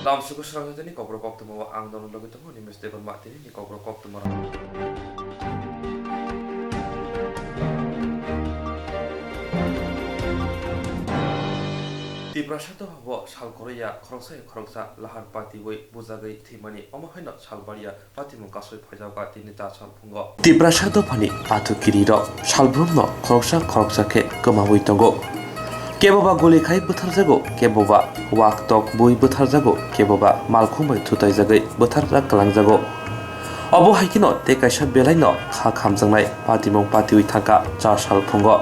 Dalam suku serang itu ni kau berkok tu mau ang dalam lagu tu ni mesti kon mati ni kau berkok tu marah. Tibrasa tu hawa sal Korea khorongsa lahar parti wei buzagai thimani omohaina salbaria parti mungkasoi phajauga tinita salphungo. Tibrasa tu phani athukiri ro salbrumno khorongsa ke kemawi tongo. Keboba goli khai buthar jago keboba wak tok bui buthar jago keboba malkhumbai thutai jagai buthar rak kalang jago. Obo haikino te kaisa belaino kha khamjangnai patimong patiwi thaka 4 salphungo.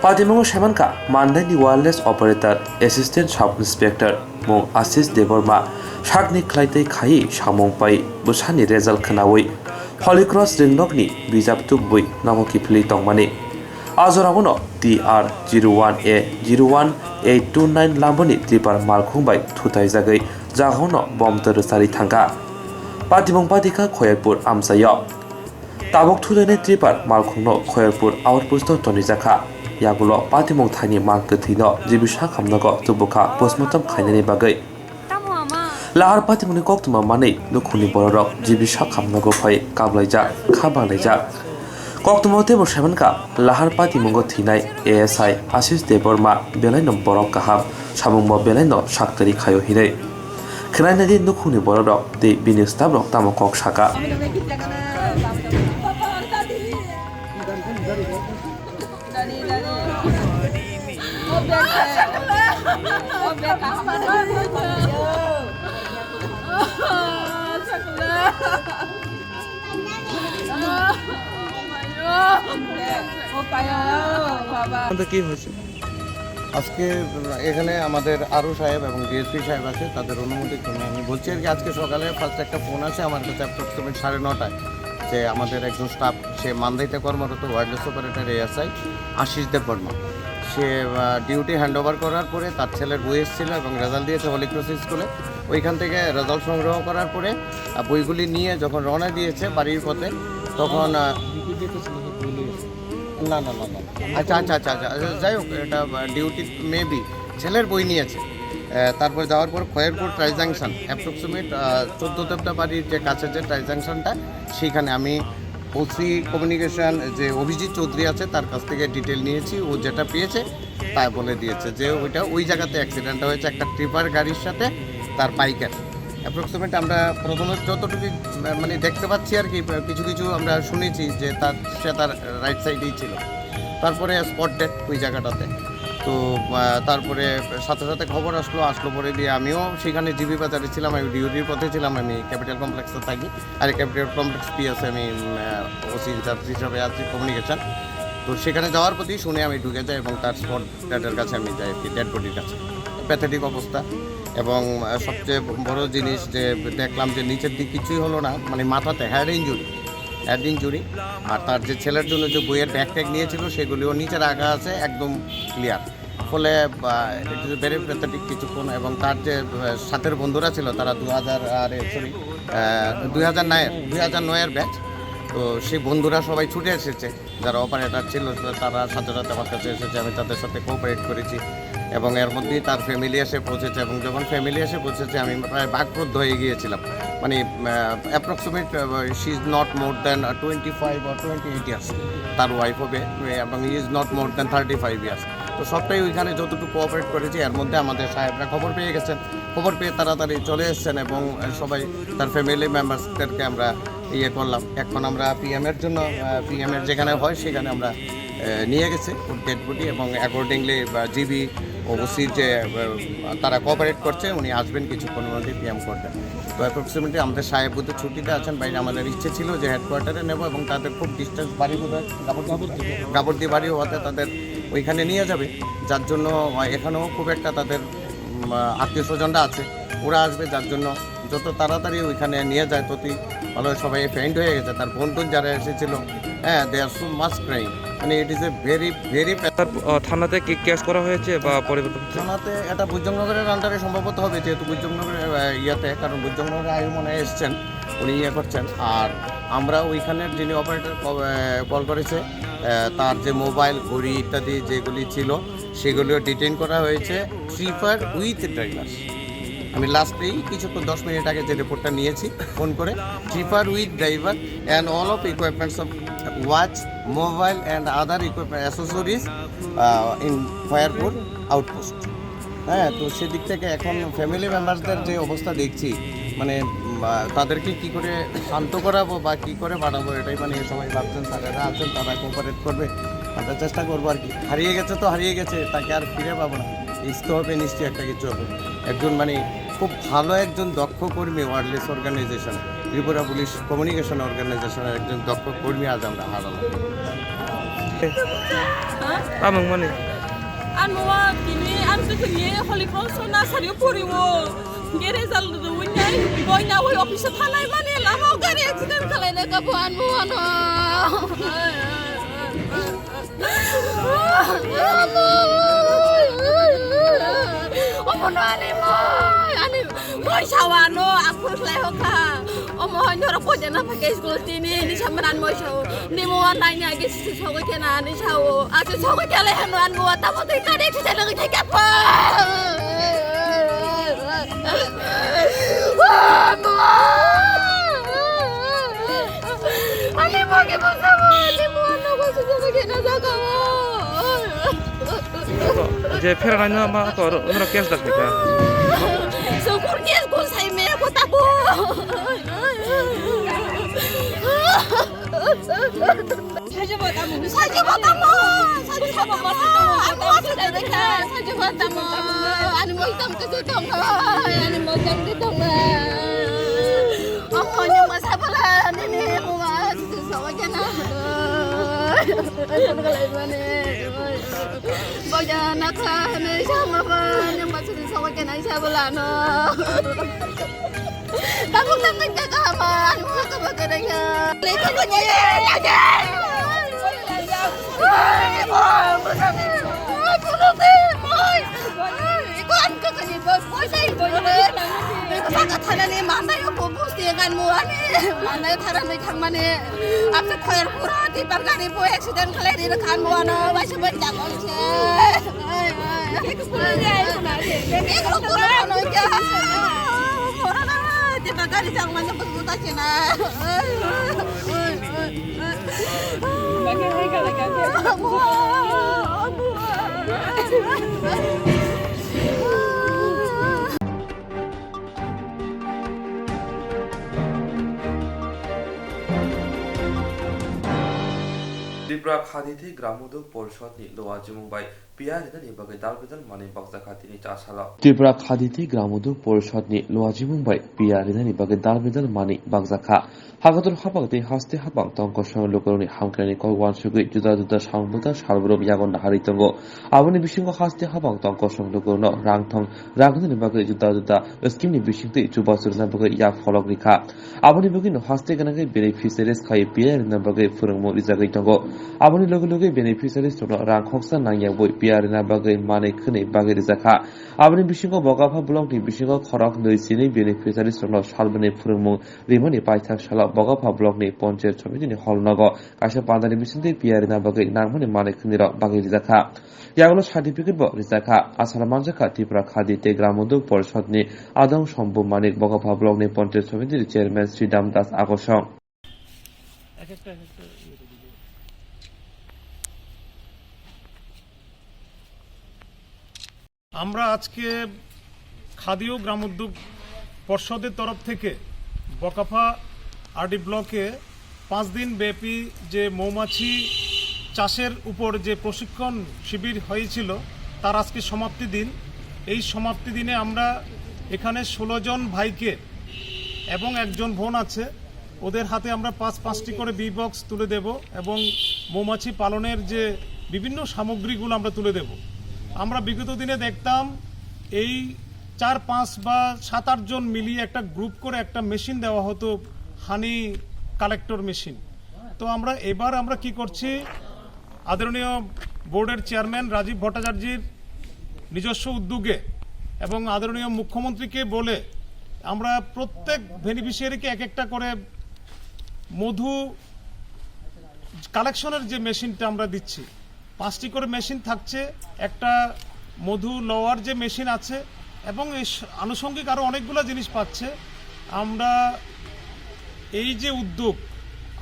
Patimong Shamanka, Mandani Wireless Operator, Assistant Sub Inspector, Mong Assis Deborma, Shagni Klaite Khai, Shamong Pai, Busani Rezal Kanawi, Holy Cross Ringnogni, Bijab Tubui, Namoki Pli Tongmani. Azoramono, DR01A 01829 Lamboni, Tripar Malkhumbai, Tutai Zagai, Jahono, Bomb Terusari Tanga. Patimong Patika, Koyapur Amsayo. Tabok Tudane Tripar, Malkhumno, Koyapur, Outpost Tonizaka. Yagulo patimong thani mangkethino jibisha khamnago tubuka postmortem khainani bagai lahar patimoni koktuma manei nukhuni borok jibisha khamnago phai kablaija khabalaija koktumote bo semanka lahar patimongo thinai ASI Ashish Deborma belaino borok kaham samungmo belaino saktari khayo hinai khnainadi nukhuni borok de binis tabrok tamokok saka কি হয়েছে আজকে এখানে আমাদের আরও সাহেব এবং DSP সাহেব আছে তাদের অনুমতির জন্য আমি বলছি আর কি আজকে সকালে ফার্স্ট একটা ফোন আছে আমার কাছে অ্যাপ্রক্সিমেট 9:30 যে আমাদের একজন স্টাফ সে মান্দাইতে কর্মরত wireless operator ASI Ashish Debbarma সে ডিউটি হ্যান্ড ওভার করার পরে তার ছেলের বই এসেছিল এবং রেজাল্ট দিয়েছে হলি ক্রস স্কুলে ওইখান থেকে রেজাল্ট সংগ্রহ করার পরে বইগুলি নিয়ে যখন রওনা দিয়েছে বাড়ির পথে তখন না আচ্ছা যাই হোক এটা ডিউটি মেবি ছেলের বই নিয়েছে তারপর যাওয়ার পর খয়েরপুর ট্রাই জাংশন অ্যাপ্রক্সিমেট 14 দেবটা বাড়ির যে কাছে যে ট্রাই জাংশনটা সেইখানে আমি ওসি কমিউনিকেশন যে অভিজিৎ চৌধুরী আছে তার কাছ থেকে ডিটেল নিয়েছি ও যেটা পেয়েছে তা বলে দিয়েছে যে ওই জায়গাতে অ্যাক্সিডেন্টটা হয়েছে একটা ট্রিপার গাড়ির সাথে তার বাইকার অ্যাপ্রক্সিমেট আমরা প্রথমে যতটুকু মানে দেখতে পাচ্ছি আর কি কিছু আমরা শুনেছি যে সে তার রাইট সাইডেই ছিল তারপরে স্পট ডেট ওই জায়গাটাতে তো তারপরে সাথে খবর আসলো পরে দিয়ে আমিও সেখানে জিবি বাজারে ছিলাম আমি ডিউটির পথে ছিলাম আমি ক্যাপিটাল কমপ্লেক্সে থাকি আর ক্যাপিটাল কমপ্লেক্স পিএসে আমি ওসি ইনচার্জ হিসাবে আছি কমিউনিকেশন তো সেখানে যাওয়ার প্রতি শুনে আমি ঢুকে যাই এবং তার স্পট ডেটের কাছে আমি যাই ডেড বডির কাছে প্যাথেটিক অবস্থা এবং সবচেয়ে বড় জিনিস যে দেখলাম যে নিচের দিক কিছুই হলো না মানে মাথাতে হেড ইঞ্জুরি আর তার যে ছেলের জন্য যে বইয়ের ব্যাগ নিয়েছিল সেগুলিও নিচে রাখা আছে একদম ক্লিয়ার ফলে ইট ইজ ভেরি প্যাথেটিক কিছুক্ষণ এবং তার যে সাথের বন্ধুরা ছিল তারা 2009-এর ব্যাচ তো সেই বন্ধুরা সবাই ছুটে এসেছে যারা অপারেটর ছিল তারা সাথে আমার কাছে এসেছে আমি তাদের সাথে কোঅপারেট করেছি এবং এর মধ্যেই তার ফ্যামিলি এসে পৌঁছেছে এবং যখন ফ্যামিলি এসে পৌঁছেছে আমি প্রায় বাকরুদ্ধ হয়ে গিয়েছিলাম মানে approximate she is not more than 25 or 28 years তার ওয়াইফ হবে এবং he is not more than 35 years তো সবটাই ওইখানে যতটুকু কোঅপারেট করেছি এর মধ্যে আমাদের সাহেবরা খবর পেয়ে তাড়াতাড়ি চলে এসেছেন এবং সবাই তার ফ্যামিলি মেম্বার্সদেরকে আমরা করলাম এখন আমরা পিএমের জন্য পিএমের যেখানে হয় সেখানে আমরা নিয়ে গেছে ডেড বডি এবং অ্যাকর্ডিংলি জিবি ওসির যে তারা কোঅপারেট করছে উনি আসবেন কিছুক্ষণের মধ্যে পিএম করবেন তো অ্যাপ্রক্সিমেটলি আমাদের সাহেব বুদ্ধ ছুটিতে আছেন বাইরে আমাদের ইচ্ছে ছিল যে হেডকোয়ার্টারে নেব এবং তাদের খুব ডিস্টেন্স বাড়ি বোধহয় গাবর্দি বাড়ি হওয়াতে তাদের ওইখানে নিয়ে যাবে যার জন্য এখানেও খুব একটা তাদের আত্মীয় স্বজনরা আছে ওরা আসবে যার জন্য যত তাড়াতাড়ি ওইখানে নিয়ে যায় ততই ভালো সবাই ফ্রেন্ড হয়ে গেছে তার বোন যারা এসেছিল দে আর সো মাচ ক্রাইং মানে ইট ইজ এ ভেরি থানাতে কি কেস করা হয়েছে বা পরিবর্তন থানাতে এটা বুজংনগরের আন্ডারে সম্ভবত হবে যেহেতু বুজংনগরের কারণ বুজংনগরে আয়ু মনে এসছেন উনি করছেন আর আমরা ওইখানের যিনি অপারেটর কল করেছে তার যে মোবাইল ঘড়ি ইত্যাদি যেগুলি ছিল সেগুলিও ডিটেইন করা হয়েছে ট্রিপার উইথ ড্রাইভার আমি লাস্টেই কিছুক্ষণ 10 মিনিট আগে যে রিপোর্টটা নিয়েছি ফোন করে, tripper with driver and all of equipments of watch, mobile and other equipment accessories in Khayerpur outpost. হ্যাঁ, তো সেদিক থেকে এখন ফ্যামিলি মেম্বারসদের যে অবস্থা দেখছি, মানে তাদেরকে কি করে শান্ত করাবো বা কি করে বাড়াবো, এটাই মানে সবাই ভাবছেন। স্যারেরা আছেন, তারা কোঅপারেট করবে, আমরা চেষ্টা করবো আর কি। হারিয়ে গেছে তো হারিয়ে গেছে, তাকে আর ফিরে পাবো না, ইসতে হবে নিশ্চয়ই একটা কিছু হবে। একজন মানে খুব ভালো একজন দক্ষ কর্মী wireless organisation, Tripura police communication অর্গানাইজেশনের একজন দক্ষ কর্মী আজ আমরা হারালাম। Amang mana? Anu kini anu kini holy cross na sariu puriwo gere zal runyai boina wo office thalai mane lama gari accident khalai na kabu anu anu omono ani boy sawano aku lai hoka omo nyoro pojana pakai school tini ni samran mo show ni mo nanya ge sogo kena ni sawo ase sogo kale hanu an mo ta mo te kare ti jana ge kapa ani mo ge mo sawo ni mo no go sogo kena jaga Je Ferrana ma to ora kes dak ka. Syukur kes ko sai me ko tabu. Saja batamu. Aku sudah dekat. Saja batamu. Anu mau hitam ke situ. Anu mau hitam ke situ. Aku hanya masa belan ini buat sesuatu kena. Kalau mana? Bagian nak ni sama apa? Yang masih sesuatu kena saya belan. Takut jaga aman. Aku berkerja. Lepas punya aja. Tripura खादिथि ग्रामोद्योग परिषदनि लवाजि मुंबाई पियारिदानि बागै दालबेदाल मानि बाक्सा खातिनि चासाला त्रिपुरा खादिथि ग्रामोद्योग परिषदनि लवाजि मुंबाई पियारिदानि बागै दालबेदाल मानि बाक्साखा हागादर हाबागदे हास्ते हाबां तंकसं लोकरनि हामख्रानि कय वानसुगै जुदा जुदा सामबुदा सालबरम यागन हारि तंगो आबनि बिसिंग हास्ते हाबां तंकसं लोकरनो रांथं रागनि बागै जुदा जुदा स्किमनि बिसिंगते जुबासुरना बागै या फलक रिखा आबनि बागैनो हास्ते गनागै बेनिफिसियारिस खाय पियारिना बागै फोरोंमो रिजागै तंगो आबनि लगे लगे बेनिफिसियारिस तनो रां खक्सा नांया बय पियारिना बागै माने खनै बागै रिजाखा आबनि बिसिंग बगाफा ब्लकनि बिसिंग खरक नैसिनै बेनिफिसियारिस तनो सालबनि फोरोंमो रिमनि पाइथाक साला बगाफा ब्लकनि पञ्चायत समितिनि हलनग कासे पान्दानि बिसिंते पियारिना बागै नांमनि माने खनैर बागै रिजाखा यागलो सार्टिफिकेट ब रिजाखा आसाम मानजाखा त्रिपुरा खादिते ग्रामोद्योग परिषदनि आदं सम्भु मानिक बगाफा ब्लकनि पञ्चायत समितिनि चेयारम्यान श्री दामदास आगोसं আমরা আজকে খাদি ও গ্রামোদ্যোগ পর্ষদের তরফ থেকে বকাফা আরডি ব্লকে 5 দিন ব্যাপী যে মৌমাছি চাষের উপর যে প্রশিক্ষণ শিবির হয়েছিল তার আজকে সমাপ্তি দিন। এই সমাপ্তি দিনে আমরা এখানে 16 জন ভাইকে এবং একজন বোন আছে, ওদের হাতে আমরা 5-5টি করে বি বক্স তুলে দেব এবং মৌমাছি পালনের যে বিভিন্ন সামগ্রীগুলো আমরা তুলে দেব। আমরা বিগত দিনে দেখতাম এই 4-5 বা 7-8 জন মিলিয়ে একটা গ্রুপ করে একটা মেশিন দেওয়া হতো, হানি কালেক্টর মেশিন। তো এবার আমরা কি করছি, আদরণীয় বোর্ডের চেয়ারম্যান রাজীব ভট্টাচার্যের নিজস্ব উদ্যোগে এবং আদরণীয় মুখ্যমন্ত্রীকে বলে আমরা প্রত্যেক বেনিফিশিয়ারিকে এক একটা করে মধু কালেকশনের যে মেশিনটা আমরা দিচ্ছি, 5টি করে মেশিন থাকছে। একটা মধু লওয়ার যে মেশিন আছে, এবং এই আনুষঙ্গিক আরও অনেকগুলো জিনিস পাচ্ছে। আমরা এই যে উদ্যোগ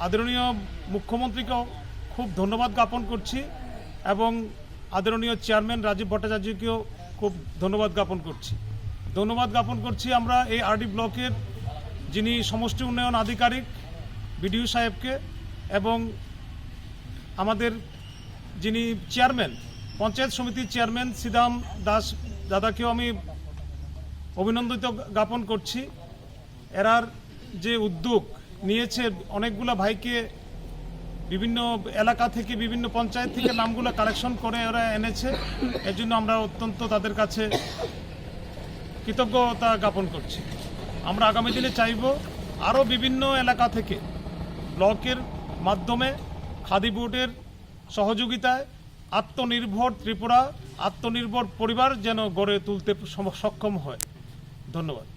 আদরণীয় মুখ্যমন্ত্রীকেও খুব ধন্যবাদ জ্ঞাপন করছি এবং আদরণীয় চেয়ারম্যান রাজীব ভট্টাচার্যকেও খুব ধন্যবাদ জ্ঞাপন করছি আমরা এই আরডি ব্লকের যিনি সমষ্টি উন্নয়ন আধিকারিক বিডিও সাহেবকে এবং আমাদের যিনি চেয়ারম্যান পঞ্চায়েত সমিতির চেয়ারম্যান শ্রীদাম দাস দাদাকেও আমি অভিনন্দিত জ্ঞাপন করছি। এরার যে উদ্যোগ নিয়েছে অনেকগুলো ভাইকে বিভিন্ন এলাকা থেকে বিভিন্ন পঞ্চায়েত থেকে নামগুলো কালেকশন করে ওরা এনেছে, এর জন্য আমরা অত্যন্ত তাদের কাছে কৃতজ্ঞতা জ্ঞাপন করছি। আমরা আগামী দিনে চাইব আরও বিভিন্ন এলাকা থেকে ব্লকের মাধ্যমে খাদি বোর্ডের সহযোগিতায় আত্মনির্ভর ত্রিপুরা, আত্মনির্ভর পরিবার যেন গড়ে তুলতে সক্ষম হয়। ধন্যবাদ।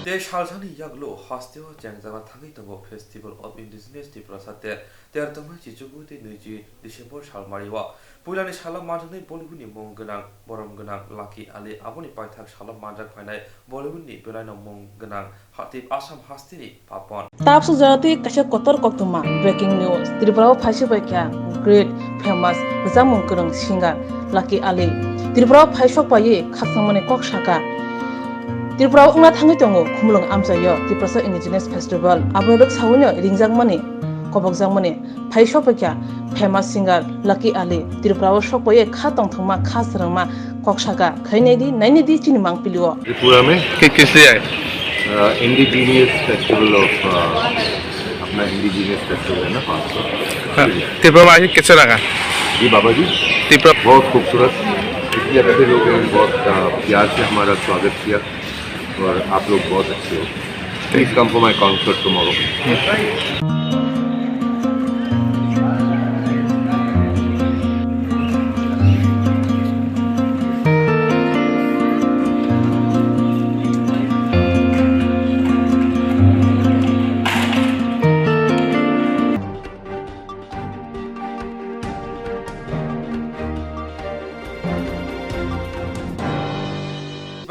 তে সালসানি ইয়াগলো হাস্তেও চ্যাংজানা থাকি দङ फेस्टिभल अफ इन्डिजिनियास त्रिपुरा साते 13 चिचुगुति 20 डिसेम्बर सालमारिवा पुइलानि सालाम माजोंनि बलिउडनि मुं गोनां बरम गोनां लाकी आली आबनि पाइथाक सालाम माजाक फाइनाय बलिउडनि बेलाइनाव मुं गोनां हातिब आसाम हास्तिनि पापन तापसु जाति कासे कतर कक्तुमा ब्रेकिं न्यूज त्रिपुराव फाइसे बायख्या ग्रेट फेमास जामुं गोनां सिंगार लाकी आली त्रिपुराव फाइसक पाये खाखसामनि ककसाका त्रिपुरा उंना थाङै दङ खुमलुं आमजायो त्रिपुरा इन्डिजिनियास फेस्टिवल आबोदक सावनो रिंजांमानि कबकजांमानि फाइसपैख्या फेमास सिंगार लाकी आली त्रिपुरा सकपये खा तंथंमा खा सरंमा ककसाका खैनेदि नाइनेदि चिनि मांगपिलिओ त्रिपुरा में किससे आए इंडिजिनियस फेस्टिवल ऑफ अपना इंडिजिनियस फेस्टिवल है ना 500 त्रिपुरा में कैसे लगा जी बाबा जी त्रिपुरा बहुत खूबसूरत, इतने अच्छे लोग हैं, बहुत प्यार से हमारा स्वागत किया और आप लोग बहुत अच्छे हो। Please come for my concert tomorrow.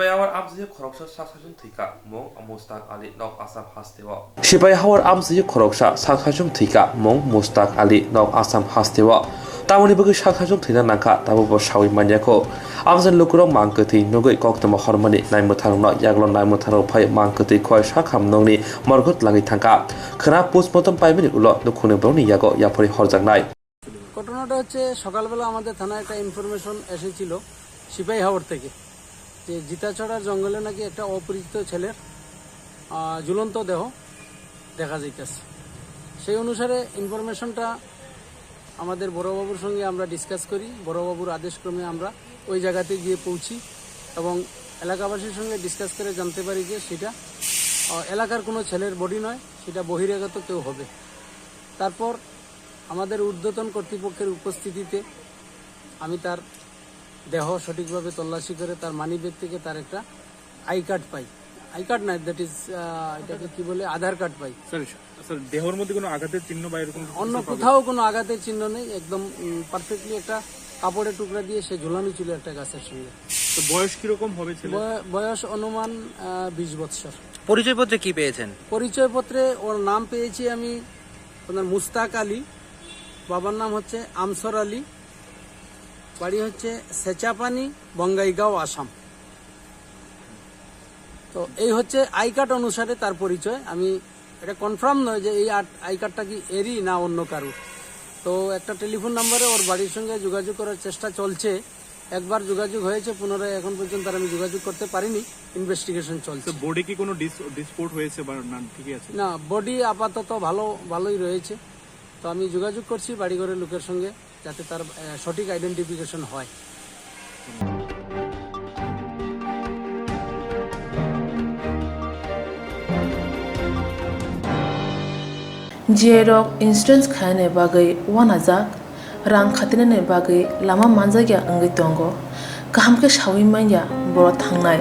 Sipayawar amsiye khoroksa sakhajung thika mong Mustaq Ali nok Assam hastewa Sipayawar amsiye khoroksa sakhajung thika mong Mustaq Ali nok Assam hastewa tamoni bagi sakhajung thina nangka tabu bo sawi manyako amjan lukurong mangkati nogoi koktama hormani naimutharno yaglo naimutharno phai mangkati khoi sakham nongni morgot langi thangka khana postmortem paimani ulo dukhune broni yago yapori horjangnai ঘটনাটা হচ্ছে সকালবেলা আমাদের থানায় একটা information এসেছিল সিপাহীহাওর থেকে যে জিতাছড়ার জঙ্গলে নাকি একটা অপরিচিত ছেলের ঝুলন্ত দেহ দেখা যাইতেছে। সেই অনুসারে ইনফরমেশনটা আমাদের বড়বাবুর সঙ্গে আমরা ডিসকাস করি, বড়বাবুর আদেশক্রমে আমরা ওই জায়গাতে গিয়ে পৌঁছি এবং এলাকাবাসীর সঙ্গে ডিসকাস করে জানতে পারি যে সেটা এলাকার কোনো ছেলের বডি নয়, সেটা বহিরাগত কেউ হবে। তারপর আমাদের ঊর্ধ্বতন কর্তৃপক্ষের উপস্থিতিতে আমি তার দেহ সঠিকভাবে তল্লাশি করে তার মানিব্যাগ থেকে তার একটা I card pi, I card নাই, দ্যাট ইজ এটাকে কি বলে আধার কার্ড পাই। স্যার দেহের মধ্যে কোনো আঘাতের চিহ্ন বা এরকম অন্য কোথাও কোনো আঘাতের চিহ্ন নেই, একদম পারফেক্টলি একটা কাপড়ের টুকরা দিয়ে সে ঝুলানো ছিল একটা গাছের সঙ্গে। তো বয়স কিরকম হবে ছেলে? বয়স অনুমান 20 বৎসর। পরিচয়পত্রে কি পেয়েছেন? পরিচয়পত্রে ওর নাম পেয়েছি আমি আপনার মুস্তাক আলী, বাবার নাম হচ্ছে আমসর আলী, বাড়ি হচ্ছে সেচাপানি, বঙ্গাইগাঁও, আসাম। তো এই হচ্ছে আই কার্ড অনুসারে তার পরিচয়। আমি এটা কনফার্ম নয় যে এই আই কার্ডটা কি এরই না অন্য কারোর। তো একটা টেলিফোন নাম্বারে ওর বাড়ির সঙ্গে যোগাযোগ করার চেষ্টা চলছে, একবার যোগাযোগ হয়েছে, পুনরায় এখন পর্যন্ত আর আমি যোগাযোগ করতে পারিনি, ইনভেস্টিগেশন চলছে। বডি কি কোনো ডিসপোর্ট হয়েছে বা না ঠিকই আছে? না, বডি আপাতত ভালোই রয়েছে। তো আমি যোগাযোগ করছি বাড়িঘরের লোকের সঙ্গে যাতে তার সঠিক আইডেন্টিফিকেশন হয়। जेरक इन्सुरेन्स खाने बागै 1000 रां खातिने बागै लामा मानजाया अंगै दंगो गाहामके सावि माइया बर' थांनाय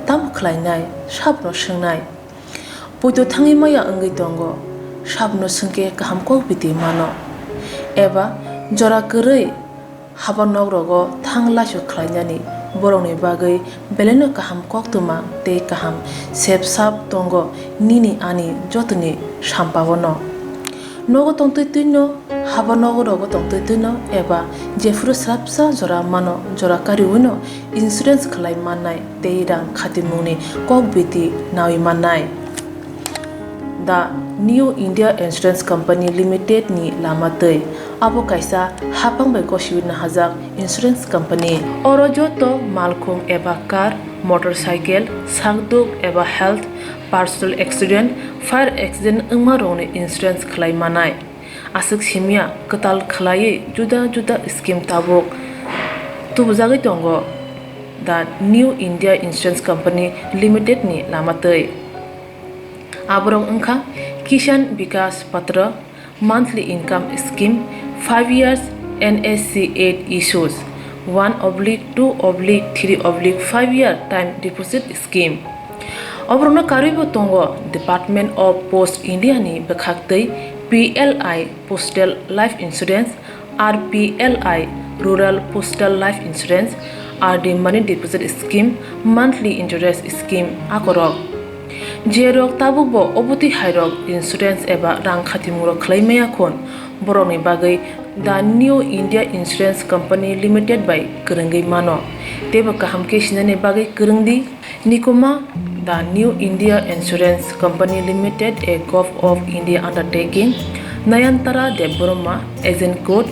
ताम खलायनाय साब्र सोंनाय बयदो थाङै माया अंगै दंगो sabno sungke kaham kok biti mano eba jora koroi habanog rogo thangla shu khlainani borongni bagai beleno kaham kok tuma te kaham sep sap tongo nini ani jotoni sampabono nogo tongtoi tuino habanog rogo tongtoi tuino eba jefru srapsa jora mano jora kariuno insurance khlai manai te rang khatimuni kok biti nawi manai The New India Insurance Company Limited ni lamatei abo kaisa hapang bai koshiwina hajak insurance company oro joto malkhung eba car motorcycle sakduk eba health personal accident fire accident ungma rongni insurance khlai manai asuk simia katal khlai juda juda scheme tabok tubujagi tongo The New India Insurance Company Limited ni lamatei aborong engkha Kisan Vikas Patra monthly income scheme 5 years NSC 8 issues 1/2/3/5 year time deposit scheme obrona karibo tongo Department of Post India ni bekhaktei PLI Postal Life Insurance RPLI Rural Postal Life Insurance RD Money Deposit Scheme monthly interest scheme akorok Jerok tabubo obuti hairok insurance eba rang khatimuro khlaimaya khon boroni bagai The New India Insurance Company Limited by Kerengai mano teba kaham ke sinane bagai kerengdi nikoma The New India Insurance Company Limited a Gov of India undertaking Nayantara Deborma agent code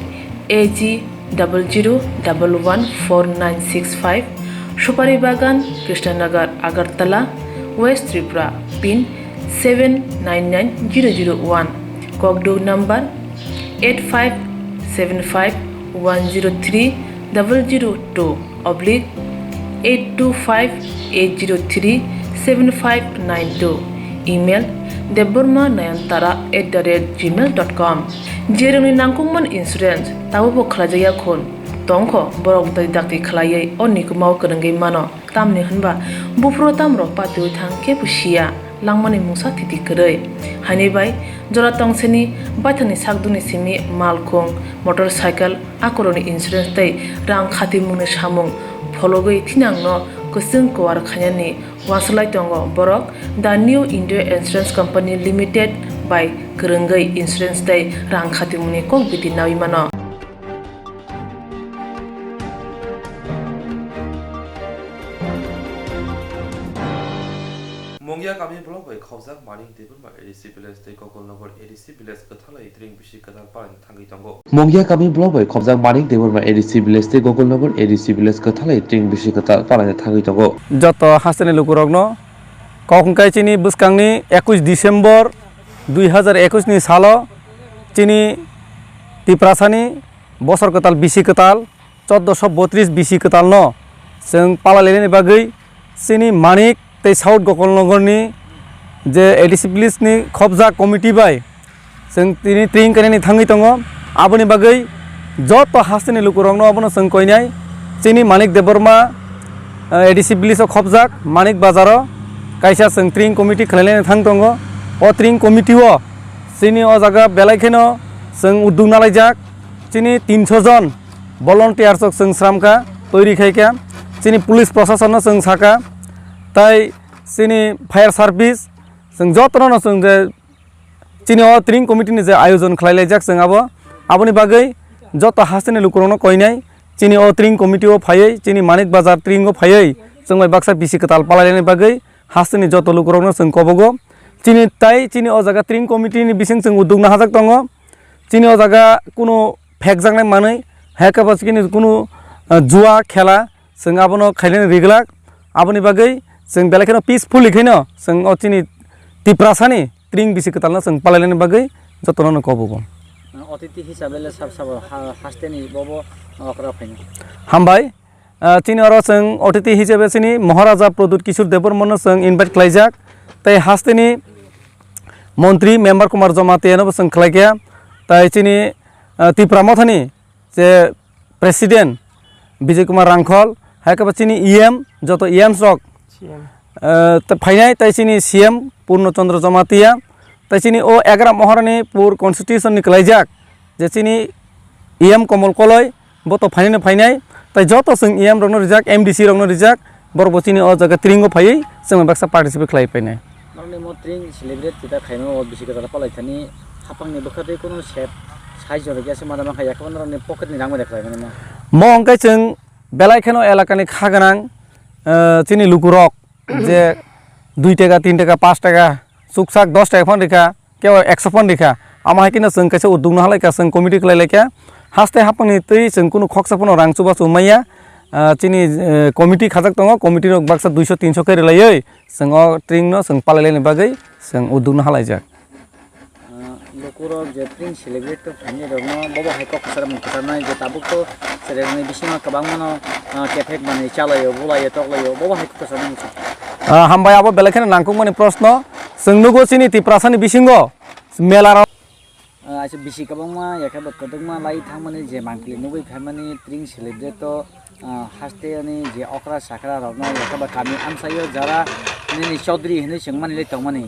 AG 00114965 Supari Bagan Krishnanagar Agartala West Tripura pin 799001 Kogdo number 8575102825-825-803-7592 email debormanayantara@gmail.com jeroni nangkungman insurance tabubo khlajaya khon tongkho borok dai dakti khlaiye onnikumau kerengai mano tamni hanba bufro tamro patu thangke pusia langmani mungsa thiti koroi hani bai jora tongseni baithani sakduni simi malkhung motorcycle akoroni insurance tai rang khati mungni samung phologoi thinangno kusung kwar khanyani waslai tongo borok The New India Insurance Company Limited by kerengai insurance tai rang khati mungni kok biti nawi mano Mongya kami blog by khawjak maning tebul ma ADC village tei Gogolnagar ADC village kathalai tring bisi katal paran thangi tongo Mongya kami blog by khawjak maning tebul ma ADC village tei Gogolnagar ADC village kathalai tring bisi katal paran thangi tongo joto hasteni lukurokno kokongkai chini buskangni 21 December 2021 ni salo chini tiprasani bosor katal bisi katal 1432 bisi katal no seng palaleni bagai chini manik tei South Gogolnagar ni je ADC village ni khobja committee bai seng tini tring kaneni thangi tongo aboni bagai joto hasteni lukurokno abono seng koinai chini manik deborma ADC village o khobjak manik bazaro kaisa seng tring committee khlaileni thang tongo o tring committee o chini o jaga belaikeno seng udung nalaijak chini 300 jon volunteers ok seng sramka toiri khaika chini police proshashan no seng saka tai chini fire service seng jotono no seng je chini o tring committee ni je ayojon khlailajak seng aboni bagai joto hasteni lukurokno koinai chini o tring committee o phaiei chini manik bazar tring o phaiei sengbai baksa bisi katal palaileni bagai hasteni joto lukurokno seng kobogo chini tai chini o jaga tring committee ni bising seng udugna hajak tongo chini o jaga kuno phekjaknai manui hekaba chini kuno juwa khela seng abono khaileni riglak aboni bagai seng belaikeno peacefully khaino seng o chini tiprasani tring bisi katal no seng palaileni bagai jotono no kobogo অতিথি হিসাবে সব সব হাসতেনি ববো অকরা ফাইন হামবাই chini oro seng অতিথি হিসেবে chini Maharaja Pradyot Kishore Debbarman seng invite khlaijak tai hasteni মন্ত্রী মেম্বার কুমার জমাতে এনো seng khlaikya tai chini Tripura মথানি যে প্রেসিডেন্ট বিজয় কুমার রাংখল হাইকাবা chini EM যত EM রক ফাইনাই tai chini CM Purnachandra Jamatia তাই চিনি ও 11 মহারানি পুর কনস্টিটিউশন নিকলাইজাক যে চিনি ইএম কমল কলয় বত ফাইনে ফাইনাই তাই যত जों ইএম রংনো রিজাক এমডিসি রংনো রিজাক বরবো চিনি ও জায়গা ত্রিঙ্গো ফাইयै जों बाक्सा पार्टिसिपेट खालाय फायनाय माने म ट्रिंग सेलिब्रेट kita खायनो ओ बिसि कथा पलायथानि हापांनि बखदे कोनो सेप साइजर गेसे मादा खाया खबनरनि पकेटनि रां देखाय माने म अंकाय जों बेलायखेनो एलाकानि खागोनां चिनि लुकुरक जे 2 টাকা 3 টাকা 5 টাকা सुकसाक 10 টাকা फन रेखा केव 100 फन रेखा आमा किनो जों कैसे उद्दुगनो हालायका जों कमिटि खालायलायका हास्ते हापांनि तै जों कुनु खक्साफोनो रां सुबा सुमाया चिनि कमिटि खाजाक दङ कमिटि रक बाक्सा 200 300 करे लायै जों ट्रिंनो जों पालायलायनि बागै जों उद्दुगनो हालायजाक लोकुरो जे ट्रिंग सेलिब्रेट तो फानि रनो बबो हाइको खसार मन खसारनाय जे ताबुको सेरेमनि बिसिमा गोबां मानो केफेक माने चालायो बुलायो तकलायो बबो हाइको खसारनाय हामबाय आबो बेलेखेनो नांगौ माने प्रश्न जोंनुगो चिनि तिप्रासानि बिसिंगो मेला आसे बिसि गोबांमा याखाबो कदगमा लाई थांमाने जे मांकलि नुबै फामानि ट्रिंग सेलिब्रेट तो हास्ते अनि जे अकरा साकरा रनो याखाबो कामि आमसायो जरा नि चौधरी हिने संमानि ले तंमानि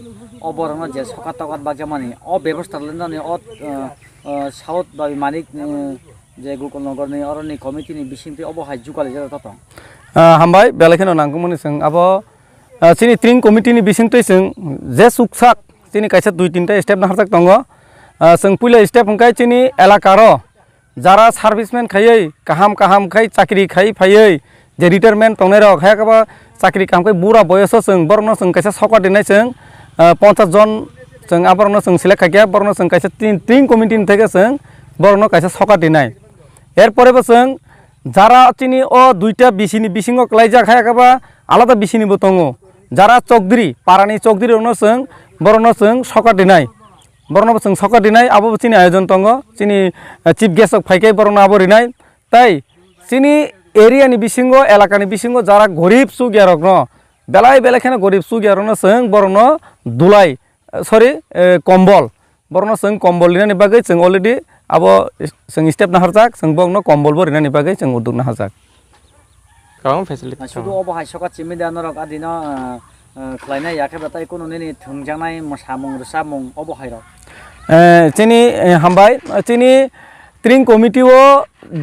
अबरनो जे सका तकात बाजामानि अ व्यवस्था लेननि अ साउथ बाबि मानिक जे गुकल नगरनि अरनि कमिटिनि बिसिंति अबो हाय जुकाले जरा तत हामबाय बेलेखेनो नांगौ माने जों आबो चिनि ट्रिंग कमिटिनि बिसिंतै जों जे सुकसाक चिनि कायसा 2-3 टा स्टेप नाहारजाक दङ जों पुले स्टेप हंखाय चिनि एलाकारो जारा सार्भिसमेन खायै काहाम काहाम खाय चाकरि खाय फायै जे रिटायरमेन्ट तंनाय रक हायाकाबा चाकरि कामखाय बुरा बयस जों बरनो जों कायसा सका दिनाय जों 50 जन जों आबरनो जों सिलेक्ट खायया बरनो जों कायसा ट्रिंग कमिटिनि थेके जों बरनो कायसा सका दिनाय एरपरेबो जों जारा चिनि ओ 2टा बिसिनि बिसिङो क्लाइजाक हायाकाबा आलादा बिसिनिबो दङ जारा चौधरी पारानि चौधरी रनो जों बरनो जों सका दिनाय बरनो जों सका दिनाय आबो चिनि आयोजन दङ चिनि चिफ गेस्ट फायके बरनो आबो रिनाय ताई चिनि एरियानि बिसिङो एलाकानि बिसिङो जारा गरीब सुगियारक न बेलाय बेलेखेनो गरीब सुगियारनो जों बरनो दुलाय सरि कम्बल बरनो जों कम्बल लिनानि बागै जों अलरेडी आबो जों स्टेप नाहारजाक जों बरनो कम्बलबो रिनानि बागै जों उद्दुगनो हाजाक गाव फेसिलिटी सुदु अबो हाय सका चिमिदानो रक आदिनो खलायनाय याखेबाथाय कोनो नेनि थुंजानाय मोसामुं रसामुं अबो हायरो चिनि हामबाय चिनि ट्रिंग कमिटिओ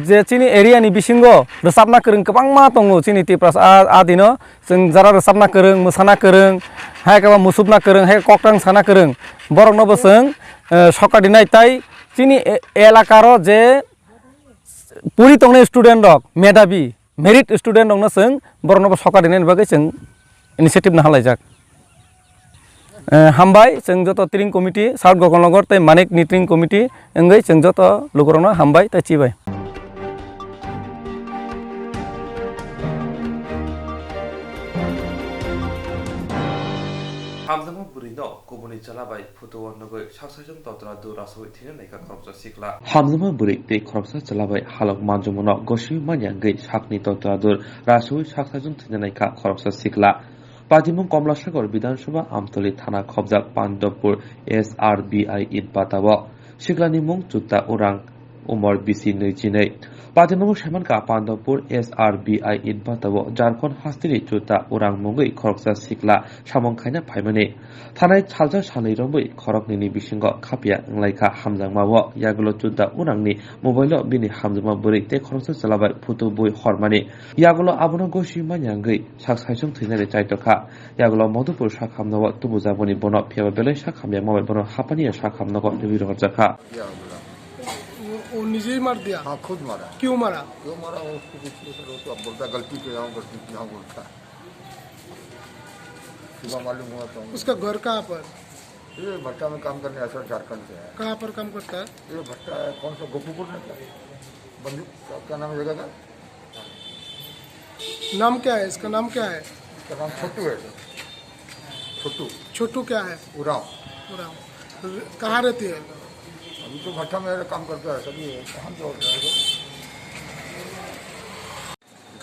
जे चिनि एरियानि बिसिंगो रोसाबना गोरों गोबां मा दङ चिनि तिप्रास आदिनो जों जारा रोसाबना गोरों मोसाना गोरों हायकाबा मुसुबना गोरों हाय ककटां साना गोरों बरनोबो जों सका दिनाय ताई चिनि एलाकारो जे पुरि तंनाय स्टुडेन्ट रक मेधाबी मेरिट स्टुडेन्ट दंनो जों बरनोबो सका दिनायनि बागै जों इनिशिएटिभ नाहालायजाक हामबाय जों जत ट्रिंग कमिटि साउथ गगननगर तै मानिक नि ट्रिंग कमिटि ओंगै जों जत लोगरनो हामबाय तै चिबाय हामजामा बुरिनो गुबुननि चलाबाय फुटुवा नगै सासाजों तत्रा दु रासोय थिने नायका खरबसा सिखला हामजामा बुरि ते खरबसा चलाबाय हालक मानजुमनो गसि मान्यांगै साखनि तत्रा दु रासोय सासाजों थिने नायका खरबसा सिखला पादिमुं कमलासागर विधानसभा आमतली थाना खबजा पांडवपुर SRBI इनपाताव सिखलानि मुं चुत्ता उरां उमर बिसि 22 पादिमुं सेमानका पांडवपुर SRBI इनपाताव झारखंड हास्तिनि चुत्ता उरां मुंगै खरकसा सिखला सामंखायना फायमाने थानाय सालजा सानै रंबै खरकनि बिसिंग खापिया लायखा हामजांमाव यागुलो चुत्ता उरांनि मोबाइलो बिनि हामजामा बुरै ते खरकसा चलाबाय फुटु बुय हरमाने यागुलो आबनो गसि मान्यांगै साकसाइजों थैनानै चाइतखा यागुलो मधुपुर साखामनाव तुबुजाबनि बनो फेबा बेले साखामया माबाय बनो हापानिया साखामनाव रिबिर हरजाखा वो निजे ही मार दिया? हाँ खुद मारा। क्यों मारा? क्यों मारा वो उसको कुछ तो अब बोलता गलती पे यहाँ बोलता सुबह मालूम हुआ तो उसका घर कहाँ पर? ये भट्टा में काम करने ऐसा झारखंड से है। कहाँ पर काम करता है? ये भट्टा है कौन सा गोपूपुर में बंदूक क्या नाम है जगह का? नाम क्या है इसका? नाम क्या है? इसका नाम छोटू है। छोटू छोटू क्या है? उराव। उराव कहाँ रहती है? अभी तो भट्टा में काम करता है सभी कहाँ जोड़ रहे हैं?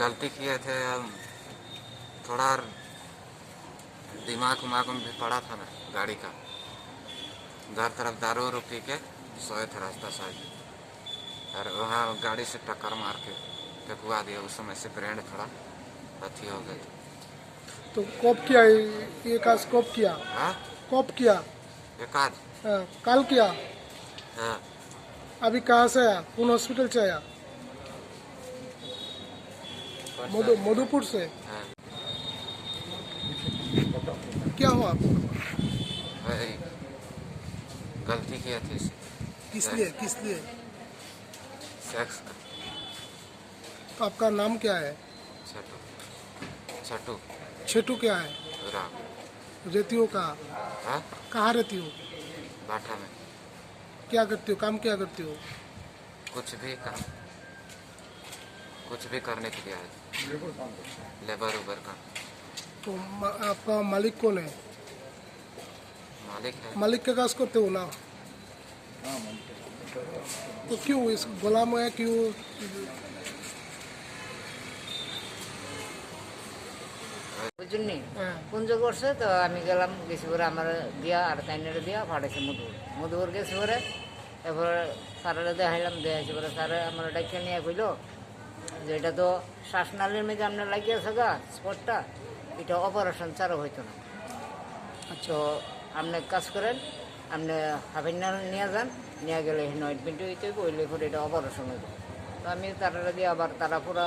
गलती किए थे हम थोड़ा दिमाग में भी पड़ा था ना गाड़ी का उधर तरफ दारू पी के सोए थे रास्ता साइड और वहाँ गाड़ी से टक्कर मार के फेंकवा दिया उस समय से ब्रेंड थोड़ा अथी हो गया तो कब किया ये काज कब किया? हाँ कब किया? एक आध कल किया हाँ अभी कहाँ से आया कौन हॉस्पिटल से आया मधुपुर से हाँ क्या हुआ आपको वही गलती किया थी इसे किस लिए सेक्स का तो आपका नाम क्या है छटू छटू छेटू क्या है राम रहती हो कहाँ हाँ कहाँ रहती हो बाठा में क्या करती हो काम क्या करती हो कुछ भी करने के लिए आए लेबर उबर का तो आपका मालिक कौन है मालिक है मालिक के काज करते हो ना तो क्यों इस गुलाम है क्यों বুঝুননি কুঞ্জ করছে তো আমি গেলাম গেছি পরে আমার দিয়া আর তাইনের দিয়া ফাটাইছে মধুপুর গেছি পরে এরপরে স্যারেরা দেখাইলাম দেখাইছে পরে স্যারে আমার ডাক্তার নিয়ে কইল যে এটা তো শ্বাসনালীর মধ্যে আপনার লাগিয়েছে গা স্পটটা এটা অপারেশন ছাড়া হইতো না তো আপনি কাজ করেন আপনি হাফিনাল নিয়ে যান নিয়ে গেলে অ্যাডমিট হইতে হইলে পরে এটা অপারেশন হইতো তো আমি তারা দিয়ে আবার তারা পুরা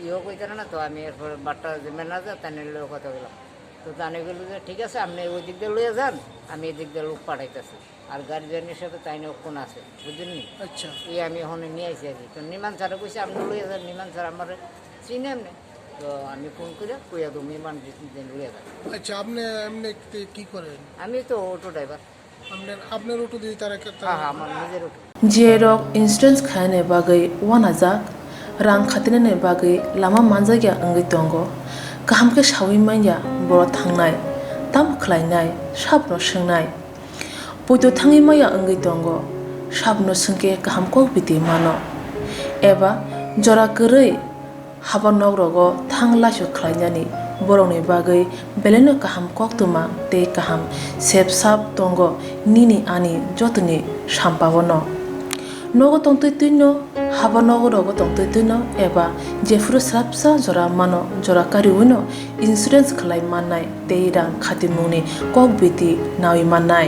ইয়েও কইতে না তো আমি এরপর বাট্টার যে ম্যানেজার তাই নিলেও কথা বললাম তো তানে গেল যে ঠিক আছে আপনি ওই দিক দিয়ে লইয়া যান আমি এই দিক দিয়ে লোক পাঠাইতেছি আর গার্জিয়ান হিসেবে তাই নিয়ে কোন আছে বুঝলেন নি আচ্ছা এই আমি ওখানে নিয়ে আসি আর কি তো নিমান স্যারে কইছে আপনি লইয়া যান নিমান স্যার আমার চিনে এমনি তো আমি ফোন করে কইয়া তো নিমান লইয়া যান আচ্ছা আপনি এমনি কি করেন আমি তো অটো ড্রাইভার আপনার অটো দিয়ে তারা হ্যাঁ হ্যাঁ আমার নিজের অটো जेरक इन्सुरेन्स खाने बागै वानाजाक रां खाथिनायनि बागै लामा मानजागिया अंगै दंगो गाहामके सावै माइया बर थांनाय ताम खलायनाय साबनो सोंनाय बयदो थाङै माइया अंगै दंगो साबनो सोंके गाहामको बिदि मानो एबा जरा गोरै हाबा नगरगो थांलासो खलायनानै बरंनि बागै बेलेनो गाहाम कक्तुमा ते गाहाम सेब साब दंगो निनि आनि जतनि साम्पावनो नगो तंतैतैनो हाबा नगरगो तंतैतैनो एबा जेफुरो स्राबसा जरा मानो जरा कारिउनो इन्सुरेन्स खलाय माननाय ते रां खातिमुनि कक बिदि नावि माननाय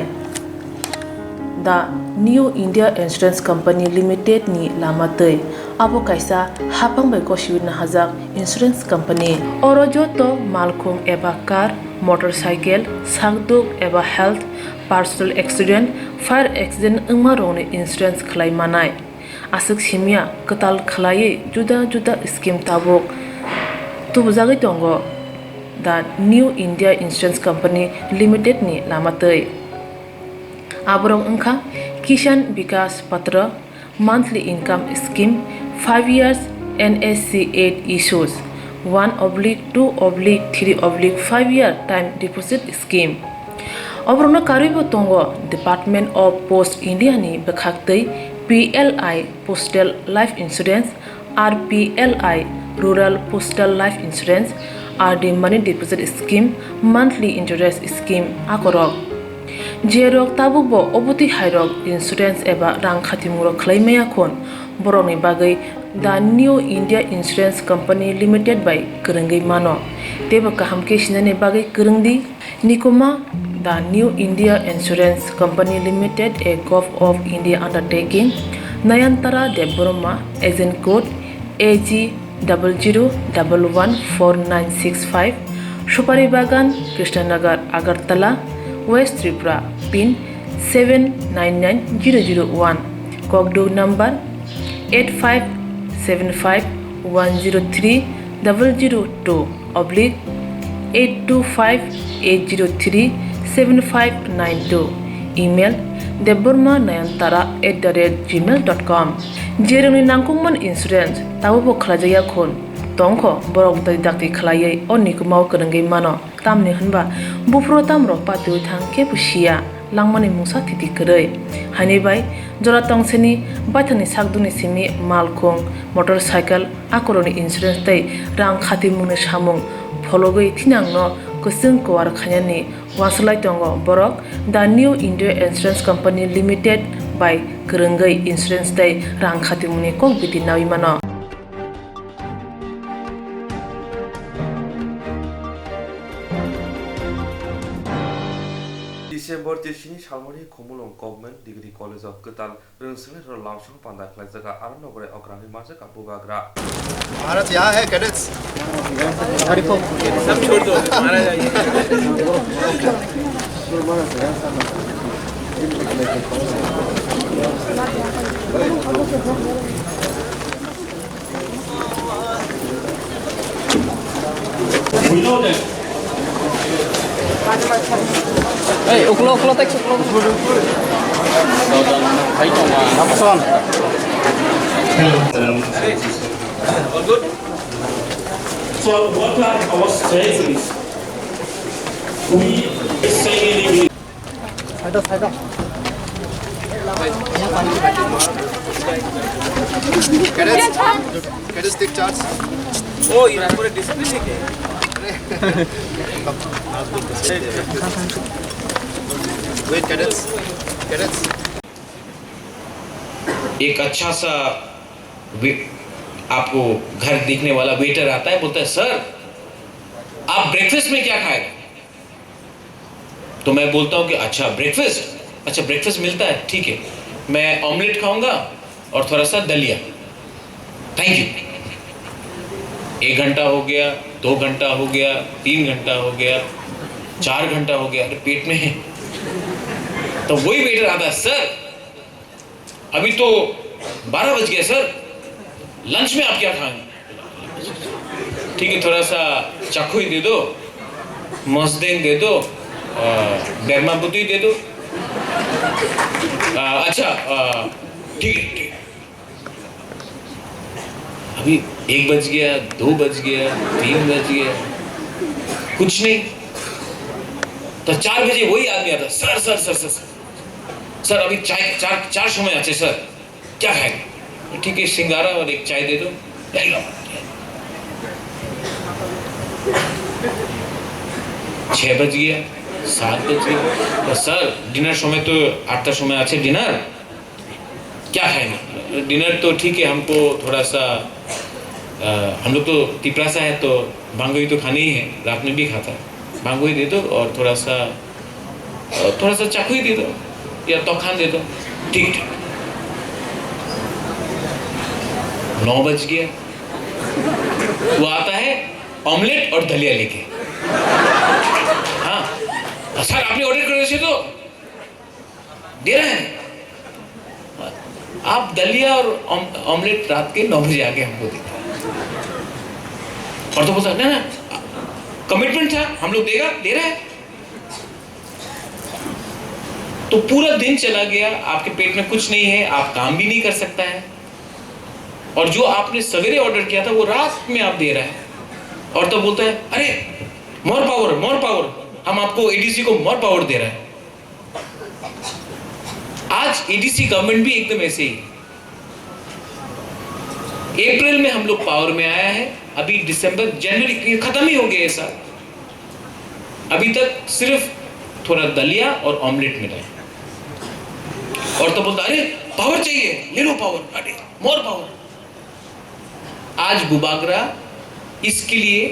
दा new India insurance company limited नि लामातै आबो कायसा हापांबाय गसिबिनो हाजाक इन्सुरेन्स कंपनी अरजतो मालखुं एबा कार मोटरसाइकेल सागदुक एबा health personal accident fire accident अंगमा रौनि इन्सुरेन्स खलाय मानाय आसक सिमिया कताल खलायै जुदा जुदा स्कीम ताबुक तुबजागै दंगो दा new India insurance company limited नि लामातै आबरं अंखा किसान विकास पत्र monthly income scheme 5 years NSC 8 issues 1/2/3/5 year time deposit scheme अब्रनो कारिबो तंगो डिपार्टमेंट ऑफ पोस्ट इंडिया नि बखाक्तै PLI postal life insurance RPLI rural postal life insurance RD money deposit scheme monthly interest scheme आकरक जेरक ताबुकबो अबति हायरक इन्सुरेन्स एबा रां खातिमुरक खलायमाया खन बरंनि बागै दा new India insurance company limited बाय गोरोंगै मानो तेबो गाहामके सिनायनि बागै गोरोंदि निकोमा दा new India insurance company limited a gov of India undertaking Nayantara Debbarma agent code AG00114965 Supari बागान Krishnanagar Agartala West Tripura pin 799001 Kogdo number 85751002/825-803-7592 email deborma9tara@gmail.com जेरनि नांगौमोन इन्सुरेन्स ताबो खलाजाया खन तंखो बरक दाय दाक्ति खलायै अनिको माव गोरोंगै मानो तामनि होनबा बुफ्रो तामरो पातिउ थां केपुसिया लांमानि मुसा थिति करै हानिबाय जरा तंसेनि बाथानि सागदुनि सिमि मालखुं मोटरसाइकेल आकरनि इन्सुरेन्स तै रां खाति मुनो सामुं फलगै थिनांनो गोसों कवार खायानि वासलाय तंगो बरक दा new India insurance company limited बाय गोरोंगै इन्सुरेन्स तै रां खाति मुनि कक बिदि नावि मानो December 30 Salmoni Komulong Government Degree College of Ketal Rungsing Langsung Panda Klajaga Aranogre Ograni Majaka Bugagra. Bharat यहाँ है कैडेट्स सब छोड़ दो मारा जाइए Hey, uklo tek uklo. Napson. All good? So what are our strategies? We say in English. Cadets take charge ओ ये पूरे डिसिप्लिन है वेट कैडेट्स एक अच्छा सा आपको घर देखने वाला वेटर आता है, बोलता है सर आप ब्रेकफास्ट में क्या खाएगा? तो मैं बोलता हूं कि अच्छा ब्रेकफास्ट मिलता है, ठीक है, मैं ऑमलेट खाऊंगा और थोड़ा सा दलिया, थैंक यू। 1 घंटा हो गया, 2 घंटा हो गया, 3 घंटा हो गया, 4 घंटा हो गया, अरे पेट में है। तो वही वेटर आता है, सर अभी तो 12 बज गया सर, लंच में आप क्या खाएंगे? ठीक है, थोड़ा सा चाकू ही दे दो, मस्देंग दे दो, बेरमा बुद्धि दे दो। अच्छा ठीक है। अभी 1 बज गया, 2 बज गया, 3 बज गया, कुछ नहीं। तो 4 बजे वही आदमी आता, सर अभी चार समय आचे सर, क्या खाएंगे? ठीक है, सिंगारा और एक चाय दे दो। 6 बज गया, 7 बज गया, तो सर डिनर समय तो 8 समय आचे डिनर, क्या खाएंगे? डिनर तो ठीक है, हमको थोड़ा सा हम लोग तो तिपरासा है तो भांगोई तो खाने ही है, रात में भी खाता है, भांगोई दे दो और थोड़ा सा चाकू ही दे दो या तोखान दे दो, ठीक। 9 बज गया, वो आता है ऑमलेट और दलिया लेके। हाँ सर आपने ऑर्डर कर रहे तो दे रहे हैं आप, दलिया और ऑमलेट रात के 9 बजे आके हमको देते। और तो बोलता ना कमिटमेंट था, हम लोग दे रहा है। तो पूरा दिन चला गया, आपके पेट में कुछ नहीं है, आप काम भी नहीं कर सकता है, और जो आपने सवेरे ऑर्डर किया था वो रात में आप दे रहा है। और तो बोलता है अरे मोर पावर, हम आपको एडीसी को मोर पावर दे रहा है। आज एडीसी गवर्नमेंट भी एकदम ऐसे ही। अप्रैल में हम लोग पावर में आया है, अभी दिसंबर जनवरी खत्म ही हो गया है साल, अभी तक सिर्फ थोड़ा दलिया और ऑमलेट मिला है। और तो बोलता अरे पावर चाहिए, ले लो पावर, अरे मोर पावर। आज बुबागरा इसके लिए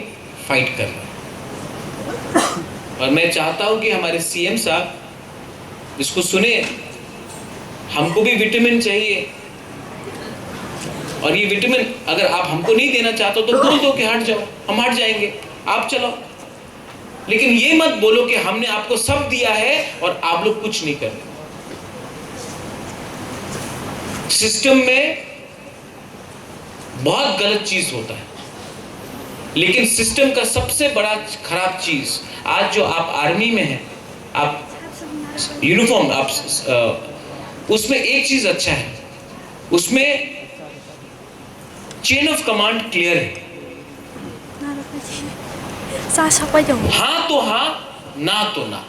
फाइट कर रहा है, और मैं चाहता हूं कि हमारे सीएम साहब इसको सुने। हमको भी विटामिन चाहिए, और ये विटामिन अगर आप हमको नहीं देना चाहते तो बोल दो कि हट जाओ, हम हट जाएंगे, आप चलो। लेकिन ये मत बोलो कि हमने आपको सब दिया है और आप लोग कुछ नहीं कर रहे। सिस्टम में बहुत गलत चीज होता है, लेकिन सिस्टम का सबसे बड़ा खराब चीज, आज जो आप आर्मी में हैं, आप यूनिफॉर्म, आप उसमें एक चीज अच्छा है, उसमें चेन ऑफ कमांड क्लियर है। हाँ तो हाँ, ना तो ना।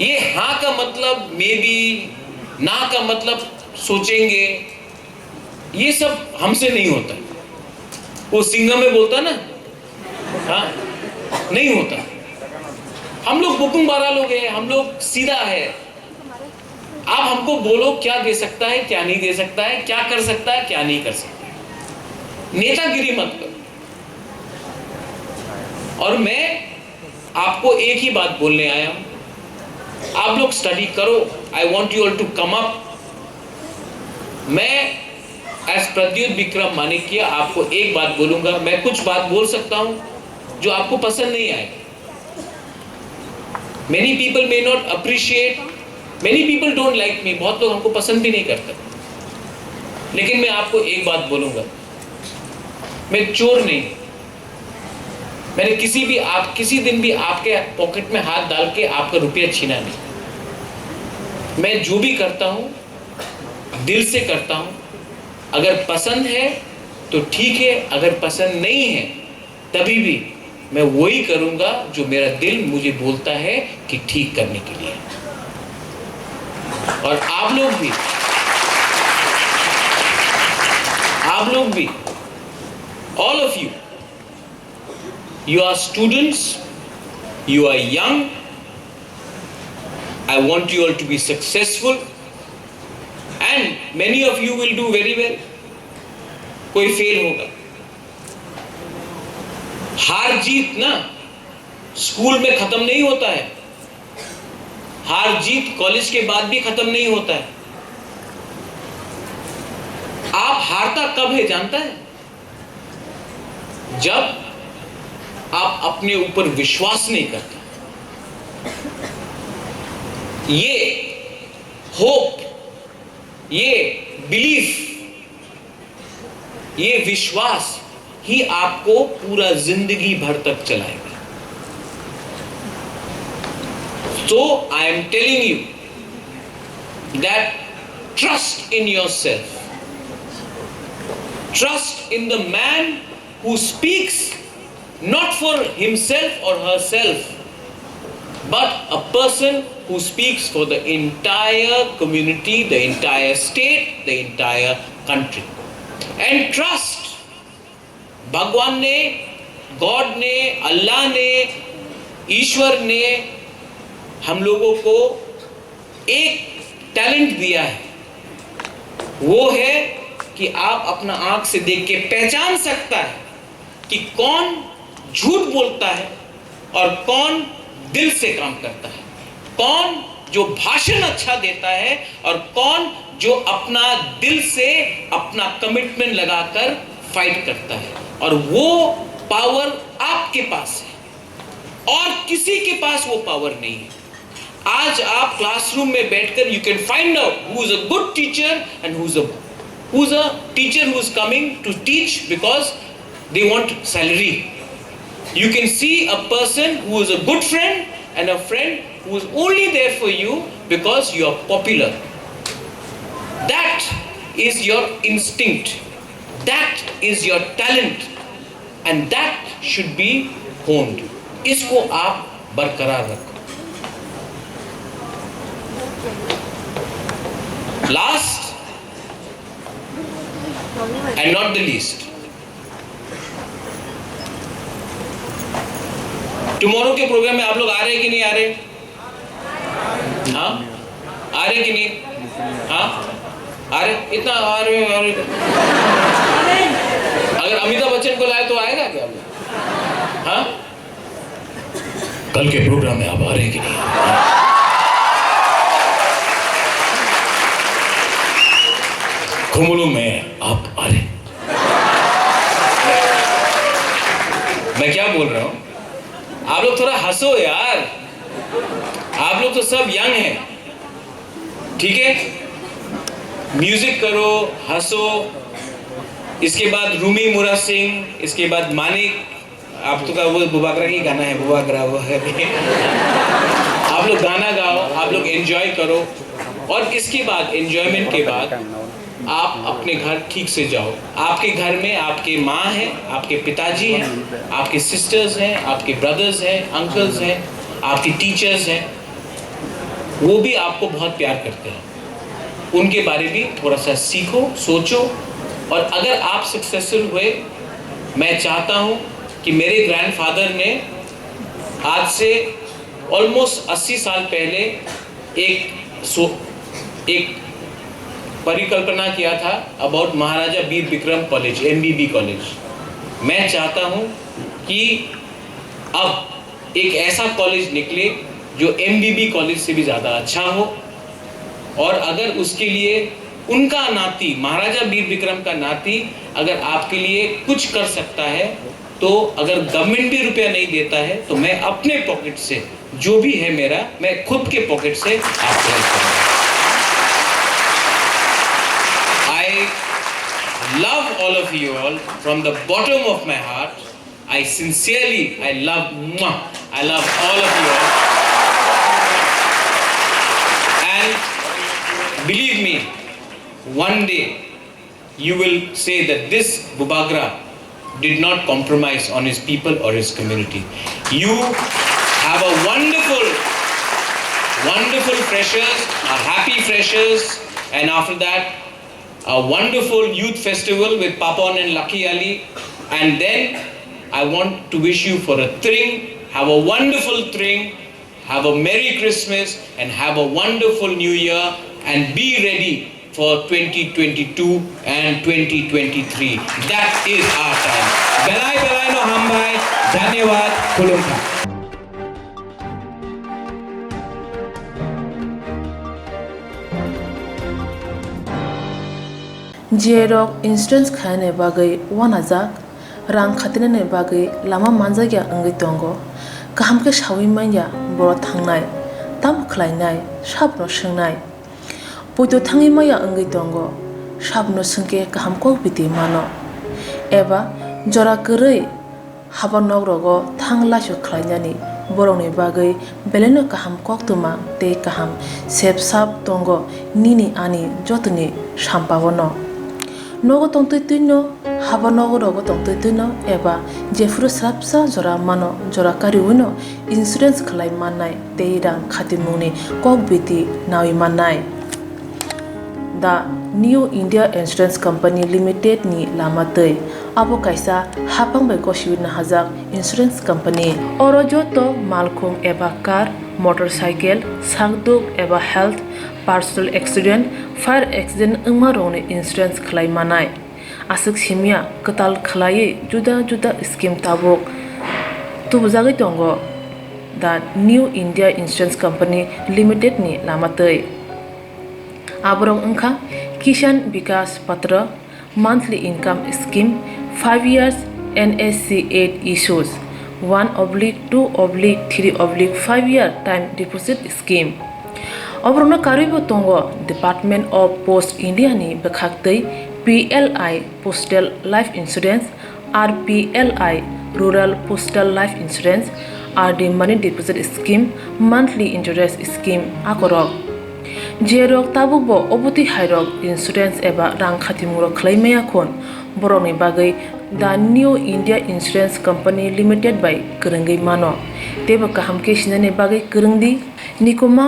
ये हाँ का मतलब मे बी, ना का मतलब सोचेंगे, ये सब हमसे नहीं होता। वो सिंगम में बोलता ना, हाँ नहीं होता। हम लोग बुकुम बारा लोग हैं, हम लोग सीधा है। आप हमको बोलो क्या दे सकता है, क्या नहीं दे सकता है, क्या कर सकता है, क्या नहीं कर सकता है। नेतागिरी मत करो। और मैं आपको एक ही बात बोलने आया हूं आप लोग स्टडी करो. I want you all to come up. मैं एज प्रद्युत विक्रम मानिकिया आपको एक बात बोलूंगा. मैं कुछ बात बोल सकता हूं जो आपको पसंद नहीं आएगी. Many people may not appreciate, many people don't like me. बहुत लोग हमको पसंद भी नहीं करते. लेकिन मैं आपको एक बात बोलूंगा, मैं चोर नहीं. मैंने किसी दिन भी आपके पॉकेट में हाथ डाल के आपका रुपया छीना नहीं. मैं जो भी करता हूं दिल से करता हूं. अगर पसंद है तो ठीक है, अगर पसंद नहीं है तभी भी मैं वही करूंगा जो मेरा दिल मुझे बोलता है कि ठीक करने के लिए. और आप लोग भी all of you are students, you are young. I want you all to be successful and many of you will do very well. कोई फेल होगा. हार जीत ना स्कूल में खत्म नहीं होता है. हार जीत कॉलेज के बाद भी खत्म नहीं होता है. आप हारता कब है जानता है? जब आप अपने ऊपर विश्वास नहीं करते. ये होप, ये बिलीफ, ये विश्वास ही आपको पूरा जिंदगी भर तक चलाएगा. So I am telling you that trust in yourself. Trust in the man who speaks not for himself or herself, but a person who speaks for the entire community, the entire state, the entire country. And trust भगवान ने, God ने, अल्लाह ने, ईश्वर ने हम लोगों को एक talent दिया है. वो है कि आप अपना आंख से देख के पहचान सकता है कि कौन झूठ बोलता है और कौन दिल से काम करता है. कौन जो भाषण अच्छा देता है और कौन जो अपना दिल से अपना कमिटमेंट लगाकर फाइट करता है. और वो पावर आपके पास है और किसी के पास वो पावर नहीं है. आज आप क्लासरूम में बैठकर you can find out who is a good teacher and who is a teacher who is coming to teach because they want salary. You can see a person who is a good friend and a friend who is only there for you because you are popular. That is your instinct. That is your talent. And that should be honed. इसको आप बरकरार रखो. Last and not the least. Tomorrow के programme में आप लोग आ रहे हैं कि नहीं आ रहे? हाँ, आ रहे कि नहीं? हाँ, आ रहे? इतना आ रहे. अगर अमिताभ बच्चन को लाए तो आएगा क्या? हाँ, कल के प्रोग्राम में आप आ रहे हैं कि नहीं? कुमुलू में आप आ रहे? मैं क्या बोल रहा हूं? आप लोग थोड़ा हंसो यार. आप लोग तो सब यंग हैं, ठीक है? म्यूजिक करो, हंसो. इसके बाद रूमी मुरा सिंह, इसके बाद मानिक. आप तो का वो बुबाकरा की गाना है, बुबाकरा वो है. आप लोग गाना गाओ, आप लोग एंजॉय करो. और इसके बाद एंजॉयमेंट के बाद आप अपने घर ठीक से जाओ. आपके घर में आपके माँ हैं, आपके पिताजी हैं, आपके सिस्टर्स हैं, आपके ब्रदर्स हैं, अंकल्स हैं, आपके टीचर्स हैं. वो भी आपको बहुत प्यार करते हैं. उनके बारे में थोड़ा सा सीखो, सोचो. और अगर आप सक्सेसफुल हुए, मैं चाहता हूँ कि मेरे ग्रैंडफादर ने आज से ऑलमोस्ट 80 साल पहले एक परिकल्पना किया था about Maharaja Bir Vikram college, MBB college. मैं चाहता हूं कि अब एक ऐसा कॉलेज निकले जो MBB कॉलेज से भी ज़्यादा अच्छा हो, और अगर उसके लिए उनका नाती महाराजा वीर विक्रम का नाती अगर आपके लिए कुछ कर सकता है, तो अगर गवर्नमेंट भी रुपया नहीं देता है तो मैं अपने पॉकेट से जो भी है मेरा, मैं खुद के पॉकेट से आपको हेल्प करूंगा। I love all of you all from the bottom of my heart. I love all of you all. And believe me, one day you will say that this Bubagra did not compromise on his people or his community. You have a wonderful freshers, a happy freshers, and after that a wonderful youth festival with Papon and Lucky Ali, and then I want to wish you for a Thring. Have a wonderful Thring, have a Merry Christmas, and have a wonderful New Year, and be ready for 2022 and 2023. That is our time. Belai belai no hambai. Dhanyawad. Kulumka. Jerok insurance khane bagai wanajak rang khatine bagai lama manjagya angai tongo kaham ke shawi manya boro thangnai tam khlainai sabno swngnai poito thangi maya angai tongo sabno sungke kaham ko biti mano eba jora korei habanok rogo thangla su khlainani boroni bagai beleno kaham koktuma te kaham sep sap tongo nini ani jotoni sampawono nogo tongtoi tuino haba nogo rogo tongtoi tuino eba jefuru srapsa jora mano jora kari uno insurance khlai mannai tei rang khatimuni kok biti nawi mannai. The New India Insurance Company Limited ni lamatei abo kaisa hapang bai kosibina hajak insurance company oro joto malkhung eba car motorcycle sakduk eba health personal accident fire accident ungma rone insurance khlai manai asuk simia katal khlai juda juda scheme tabok tubujagai tongo the New India Insurance Company Limited ni lamatei aborong ungkha Kishan Vikas Patra monthly income scheme 5 years NSC 8 issues 1/2/3/5 year time deposit scheme obrona karibo tongo Department of Post India ni bekhaktei PLI Postal Life Insurance, RPLI Rural Postal Life Insurance, RD Money Deposit Scheme, Monthly Interest Scheme akorok jerok tabukbo obuti hairok insurance eba rang khatimuro khlaimaya khon boroni bagai the New India Insurance Company Limited by Kurungai mano teba kaham ke sinane bagai kurungdi nikoma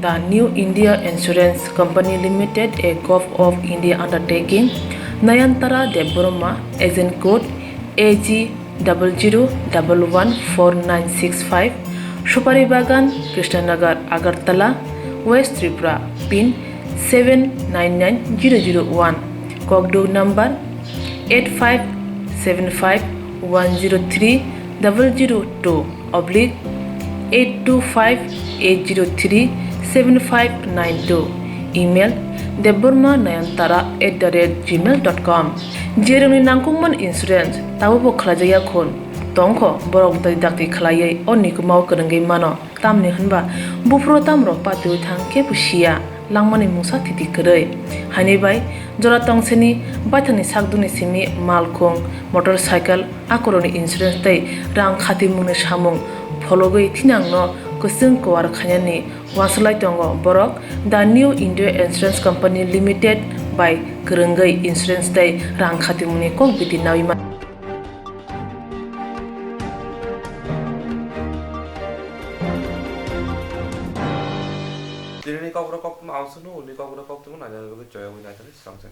the New India Insurance Company Limited a Gov of India undertaking Nayantara Deborma agent code AG 00114965 Shupari Bagan Krishnanagar Agartala West Tripura pin 799001 Kogdo number 8575102825-825-803-7592 email debormanayantara@gmail.com jeroni nangkungman insurance tabo khlajaya khon tongkho borok dai dakti khlaiye onikumau kurungai mano tamni hanba bufro tamro patui thang ke pusia langmani musa thiti korei hani bai jora tongseni bathani sakduni simi malkhung motorcycle akoroni insurance tai rang khatimuni samung phologoi thinangno kusung kwar khanyani waslai tongo borok the New India Insurance Company Limited by Kurungai insurance tai rang khatimuni kok biti nawima Dini kau berapa waktu mau sunu, ni kau berapa waktu mana? Jadi joyo ini aja, sampai.